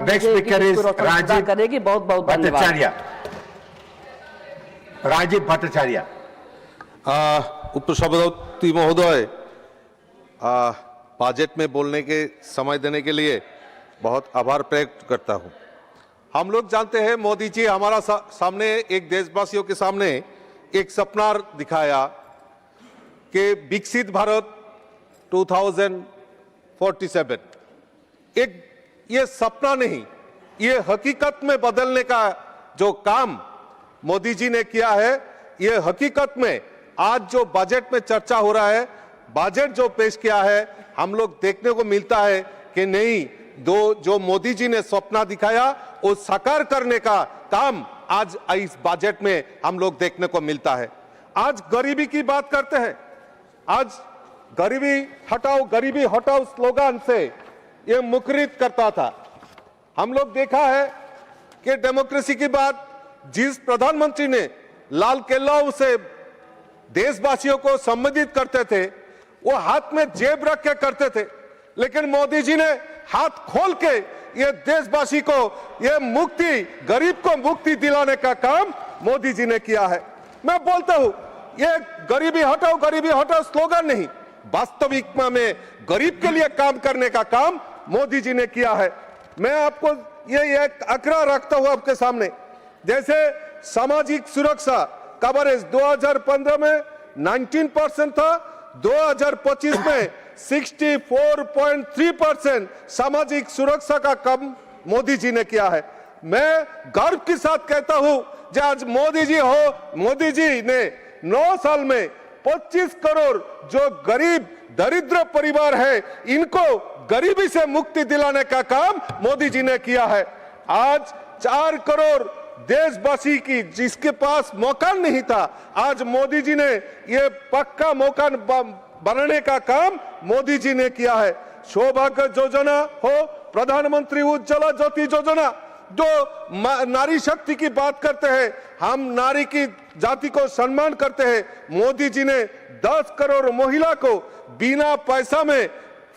Next speaker is Rajiv करेगी। बहुत बहुत धन्यवाद। Bhattacharya. राजीव भट्टाचार्य। उपसभापति महोदय, बजट में बोलने के समय देने के लिए बहुत आभार प्रकट करता हूं। हम लोग जानते हैं मोदी जी हमारा सामने एक देशवासियों के सामने एक सपना दिखाया कि विकसित भारत 2047। एक ये सपना नहीं, ये हकीकत में बदलने का जो काम मोदी जी ने किया है, ये हकीकत में आज जो बजट में चर्चा हो रहा है, बजट जो पेश किया है, हम लोग देखने को मिलता है कि नहीं, जो मोदी जी ने सपना दिखाया वो साकार करने का काम आज इस बजट में हम लोग देखने को मिलता है। आज गरीबी की बात करते हैं। आज गरीबी हटाओ स्लोगन से ये मुखरित करता था। हम लोग देखा है कि डेमोक्रेसी की बात जिस प्रधानमंत्री ने लाल किला से देशवासियों को संबोधित करते थे, वो हाथ में जेब रख के करते थे, लेकिन मोदी जी ने हाथ खोल के ये देशवासी को ये गरीब को मुक्ति दिलाने का काम मोदी जी ने किया है। मैं बोलता हूं, ये गरीबी हटाओ स्लोगन नहीं, वास्तविक में गरीब के लिए काम करने का काम मोदी जी ने किया है। मैं आपको ये एक आंकड़ा रखता हूं आपके सामने। जैसे सामाजिक सुरक्षा कवरेज 2015 में 19% था, 2025 में 64.3% सामाजिक सुरक्षा का काम मोदी जी ने किया है। मैं गर्व के साथ कहता हूं, जो आज मोदी जी ने 9 साल में 25 करोड़ जो गरीब दरिद्र परिवार है, इनको गरीबी से मुक्ति दिलाने का काम मोदी जी ने किया है। आज 4 करोड़ देशवासी की जिसके पास मकान नहीं था, आज मोदी जी ने ये पक्का मकान बनाने का काम मोदी जी ने किया है। सौभाग्य योजना हो, प्रधानमंत्री उज्ज्वला ज्योति योजना, जो नारी शक्ति की बात करते हैं, हम नारी की जाति को सम्मान करते हैं। मोदी जी ने 10 करोड़ महिला को बिना पैसा में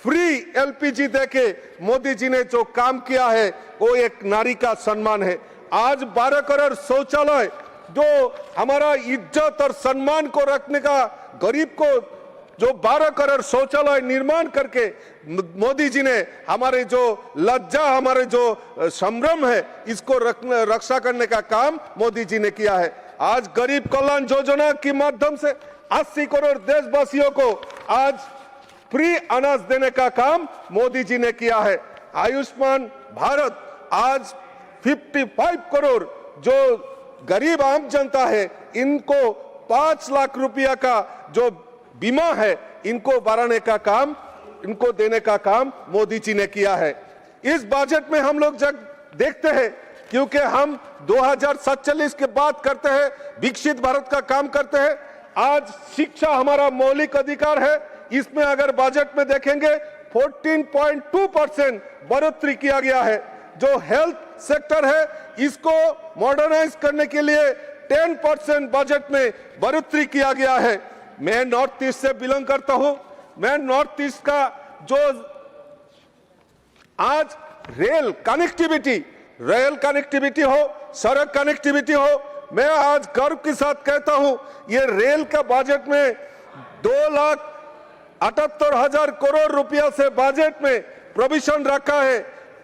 फ्री एलपीजी देके मोदी जी ने जो काम किया है, वो एक नारी का सम्मान है। आज 12 करोड़ शौचालय, जो हमारा इज्जत और सम्मान को रखने का, गरीब को जो 12 करोड़ शौचालय निर्माण करके मोदी जी ने हमारे जो लज्जा, हमारे जो संभ्रम है, इसको रक्षा करने का काम मोदी जी ने किया है। आज गरीब कल्याण योजना के माध्यम से 80 करोड़ देशवासियों को आज फ्री अनाज देने का काम मोदी जी ने किया है। आयुष्मान भारत, आज 55 करोड़ जो गरीब आम जनता है, इनको 5 लाख रुपया का जो बीमा है, इनको बढ़ाने का काम, इनको देने का काम मोदी जी ने किया है। इस बजट में हम लोग जब देखते हैं, क्योंकि हम 2047 की बात करते हैं, विकसित भारत का काम करते हैं। आज शिक्षा हमारा मौलिक अधिकार है, इसमें अगर बजट में देखेंगे 14.2% बढ़ोतरी किया गया है। जो हेल्थ सेक्टर है, इसको मॉडर्नाइज करने के लिए 10% बजट में बढ़ोतरी किया गया है। मैं नॉर्थ ईस्ट से बिलोंग करता हूं। मैं नॉर्थ ईस्ट का जो आज रेल कनेक्टिविटी हो, सड़क कनेक्टिविटी हो, मैं आज गर्व के साथ कहता हूं, ये रेल का बजट में 2,78,000 करोड़ रुपया से बजट में प्रोविजन रखा है।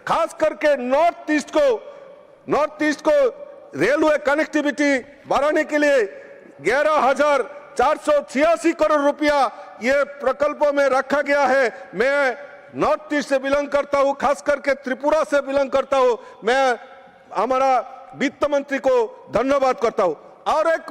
खास करके नॉर्थ ईस्ट को रेलवे कनेक्टिविटी बढ़ाने के लिए 11,486 करोड़ रुपया ये प्रकल्पों में रखा गया है। मैं नॉर्थ ईस्ट से बिलोंग करता हूं, खास करके त्रिपुरा से बिलोंग करता हूं। मैं हमारा वित्त मंत्री को धन्यवाद करता हूं। और एक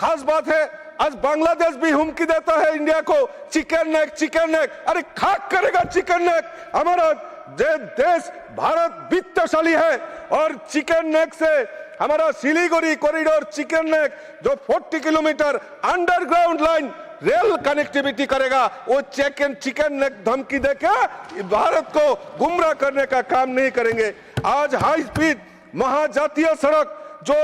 खास बात है, आज बांग्लादेश भी हुमकी देता है इंडिया को, चिकन नेक। अरे खाक करेगा चिकन नेक। हमारा देश भारत वित्तशाली है, और चिकन नेक से हमारा सिलीगुड़ी कॉरिडोर चिकन नेक जो 40 kilometre underground line rail connectivity करेगा, वो चिकन नेक धमकी देकर भारत को गुमराह करने का काम नहीं करेंगे। आज हाई स्पीड महाजातीय सड़क जो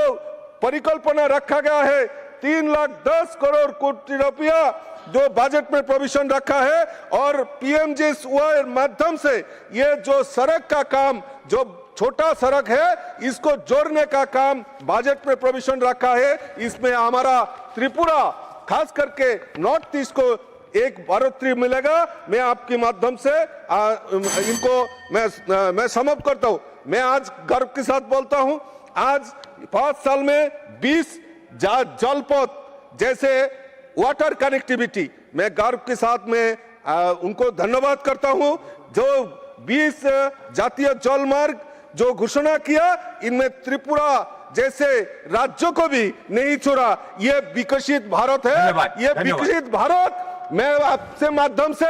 परिकल्पना रखा गया है, 3,10 करोड़ कोटी रुपया जो बजट में प्रोविजन रखा है, और पीएमजीएसवाई माध्यम से ये जो सड़क का काम जो छोटा सड़क है इसको जोड़ने का काम बजट में प्रोविजन रखा है। इसमें हमारा त्रिपुरा खास करके नॉर्थ ईस्ट को एक बढ़ोतरी मिलेगा। मैं आपके माध्यम से इनको मैं समाप्त करता हूं। मैं आज गर्व के साथ बोलता हूं, आज 5 साल में 20 जलपथ जैसे वाटर कनेक्टिविटी, मैं गर्व के साथ में उनको धन्यवाद करता हूं। जो 20 जातीय जल मार्ग जो घोषणा किया, इनमें त्रिपुरा जैसे राज्यों को भी नहीं छोड़ा। ये विकसित भारत है, ये विकसित भारत। मैं आपसे माध्यम से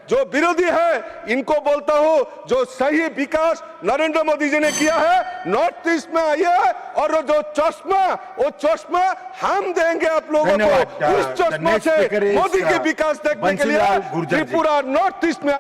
जो विरोधी है इनको बोलता हूं, जो सही विकास नरेंद्र मोदी जी ने किया है नॉर्थ ईस्ट में आइए, और जो चश्मा, वो चश्मा हम देंगे आप लोगों को। उस चश्मा से मोदी के विकास देखने के लिए त्रिपुरा नॉर्थ ईस्ट में